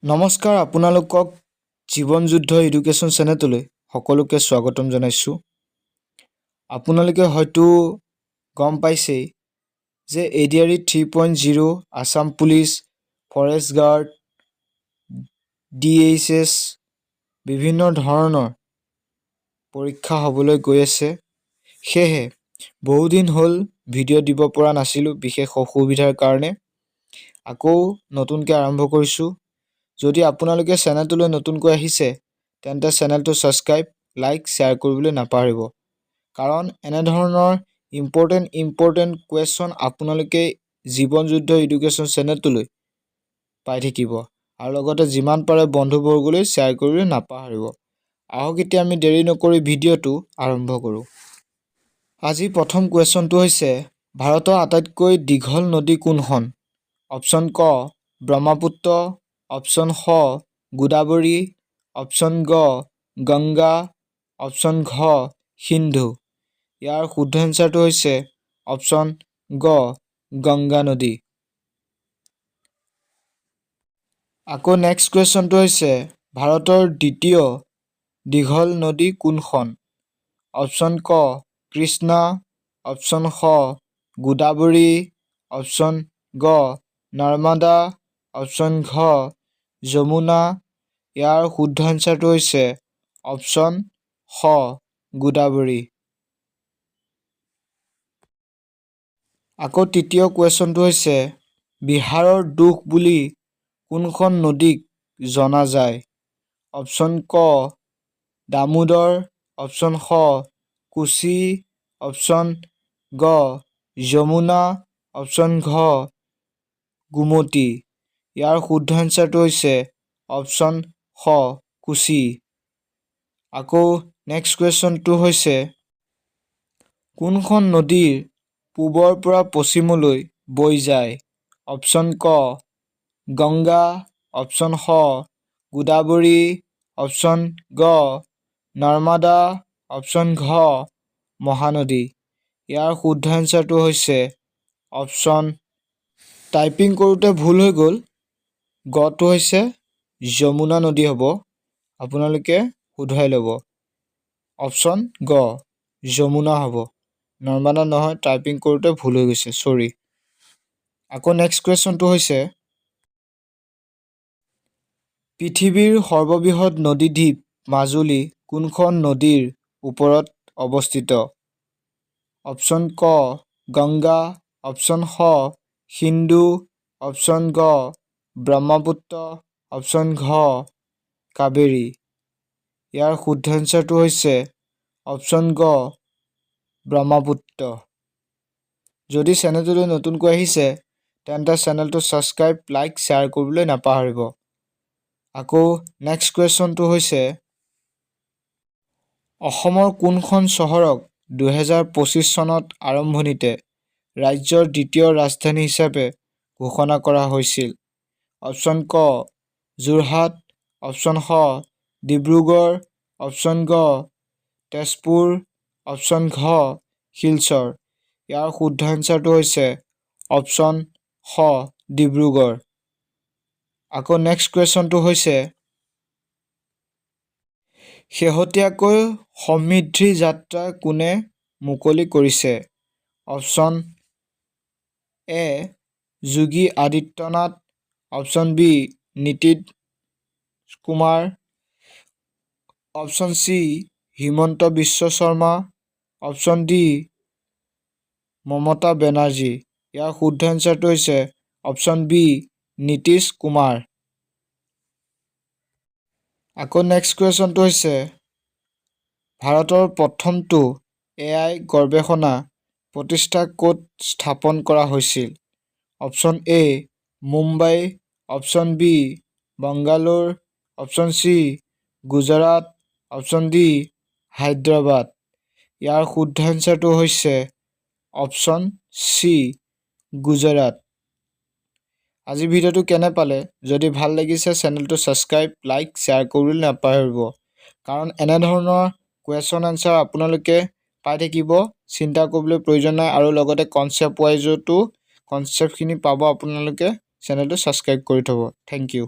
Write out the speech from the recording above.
নমস্কাৰ, আপোনালোকক জীৱন যুদ্ধ এডুকেশ্যন চেনেললৈ সকলোকে স্বাগতম জনাইছোঁ। আপোনালোকে হয়তো গম পাইছেই যে ADRE 3.0 Assam police, forest guard, DHS বিভিন্ন ধৰণৰ পৰীক্ষা হ'বলৈ গৈ আছে। সেয়েহে বহুদিন হ'ল ভিডিঅ' দিব পৰা নাছিলোঁ বিশেষ অসুবিধাৰ কাৰণে। আকৌ নতুনকৈ আৰম্ভ কৰিছোঁ। যদি আপোনালোকে চেনেলটোলৈ নতুনকৈ আহিছে তেন্তে চেনেলটো ছাবস্ক্ৰাইব, লাইক, শ্বেয়াৰ কৰিবলৈ নাপাহৰিব। কাৰণ এনেধৰণৰ ইম্পৰ্টেণ্ট কুৱেশ্যন আপোনালোকে জীৱন যুদ্ধ এডুকেশ্যন চেনেলটোলৈ পাই থাকিব আৰু লগতে যিমান পাৰে বন্ধুবৰ্গলৈ শ্বেয়াৰ কৰিবলৈ নাপাহৰিব। আহক এতিয়া আমি দেৰি নকৰি ভিডিঅ'টো আৰম্ভ কৰোঁ। আজি প্ৰথম কুৱেশ্যনটো হৈছে ভাৰতৰ আটাইতকৈ দীঘল নদী কোনখন? অপশ্যন ক ব্ৰহ্মপুত্ৰ, অপশ্যন খ গোদাবৰী, অপশ্যন গ গংগা, অপশ্যন ঘ সিন্ধু। ইয়াৰ শুদ্ধ এনচাৰটো হৈছে অপশ্যন গ গংগা নদী। আকৌ নেক্সট কুৱেশ্যনটো হৈছে ভাৰতৰ দ্বিতীয় দীঘল নদী কোনখন? অপশ্যন ক কৃষ্ণা, অপশ্যন খ গোদাবৰী, অপশ্যন গ নৰ্মদা, অপশ্যন ঘ যমুনা। ইয়াৰ শুদ্ধ এনচাৰটো হৈছে অপশ্যন খ গোদাবৰী। আকৌ তৃতীয় কুৱেশ্যনটো হৈছে বিহাৰৰ দুখ বুলি কোনখন নদীক জনা যায়? অপশ্যন ক দামোদৰ, অপশ্যন খ কোচি, অপশ্যন গ যমুনা, অপশ্যন ঘ গোমতী। ইয়াৰ শুদ্ধ এনচাৰটো হৈছে অপশ্যন খ কোচি। আকৌ নেক্সট কুৱেশ্যনটো হৈছে কোনখন নদীৰ পূবৰ পৰা পশ্চিমলৈ বৈ যায়? অপশ্যন ক গংগা, অপশ্যন খ গোদাবৰী, অপশ্যন গ নৰ্মদা, অপশ্যন ঘ মহানদী। ইয়াৰ শুদ্ধ এনচাৰটো হৈছে অপশ্যন, টাইপিং কৰোঁতে ভুল হৈ গ'ল, গটো হৈছে যমুনা নদী হ'ব। আপোনালোকে শুধৰাই ল'ব। অপশ্যন গ যমুনা হ'ব, নৰ্মদা নহয়, টাইপিং কৰোঁতে ভুল হৈ গৈছে, চৰি। আকৌ নেক্সট কুৱেশ্যনটো হৈছে পৃথিৱীৰ সৰ্ববৃহৎ নদীদ্বীপ মাজুলী কোনখন নদীৰ ওপৰত অৱস্থিত? অপশ্যন ক গংগা, অপশ্যন খ সিন্ধু, অপশ্যন গ ব্ৰহ্মপুত্ৰ, অপশ্যন ঘ কাবেৰী। ইয়াৰ শুদ্ধ এনচাৰটো হৈছে অপশ্যন গ ব্ৰহ্মপুত্ৰ। যদি চেনেলটোলৈ নতুনকৈ আহিছে তেন্তে চেনেলটো ছাবস্ক্ৰাইব, লাইক, শ্বেয়াৰ কৰিবলৈ নাপাহৰিব। আকৌ নেক্সট কুৱেশ্যনটো হৈছে অসমৰ কোনখন চহৰক 2025 চনত আৰম্ভণিতে ৰাজ্যৰ দ্বিতীয় ৰাজধানী হিচাপে ঘোষণা কৰা হৈছিল? অপশ্যন ক যোৰহাট, অপশ্যন খ ডিব্ৰুগড়, অপশ্যন গ তেজপুৰ, অপশ্যন ঘ শিলচৰ। ইয়াৰ শুদ্ধ এনচাৰটো হৈছে অপশ্যন খ ডিব্ৰুগড়। আকৌ নেক্সট কুৱেশ্যনটো হৈছে শেহতীয়াকৈ সমৃদ্ধি যাত্ৰা কোনে মুকলি কৰিছে? Option A Yogi Adityanath, option B Nitish Kumar, option C Himanta Biswa Sarma, option D Mamata Banerjee. ইয়াৰ শুদ্ধ এনচাৰটো হৈছে অপশ্যন বি নীতীশ কুমাৰ। আকৌ নেক্সট কুৱেশ্যনটো হৈছে ভাৰতৰ প্ৰথমটো AI গৱেষণা প্ৰতিষ্ঠান ক'ত স্থাপন কৰা হৈছিল? Option A Mumbai, option B Bangalore, option C Gujarat, option D Hyderabad. ইয়াৰ শুদ্ধ এনচাৰটো হৈছে অপশ্যন চি গুজৰাট। আজি ভিডিঅ'টো কেনে পালে? যদি ভাল লাগিছে চেনেলটো ছাবস্ক্ৰাইব, লাইক, শ্বেয়াৰ কৰিবলৈ নাপাহৰিব। কাৰণ এনেধৰণৰ কুৱেশ্যন এনচাৰ আপোনালোকে পাই থাকিব, চিন্তা কৰিবলৈ প্ৰয়োজন নাই। আৰু লগতে কনচেপ্ট ৱাইজতো কনচেপ্টখিনি পাব আপোনালোকে। চেনেলটো ছাবস্ক্ৰাইব কৰি থ'ব। Thank U.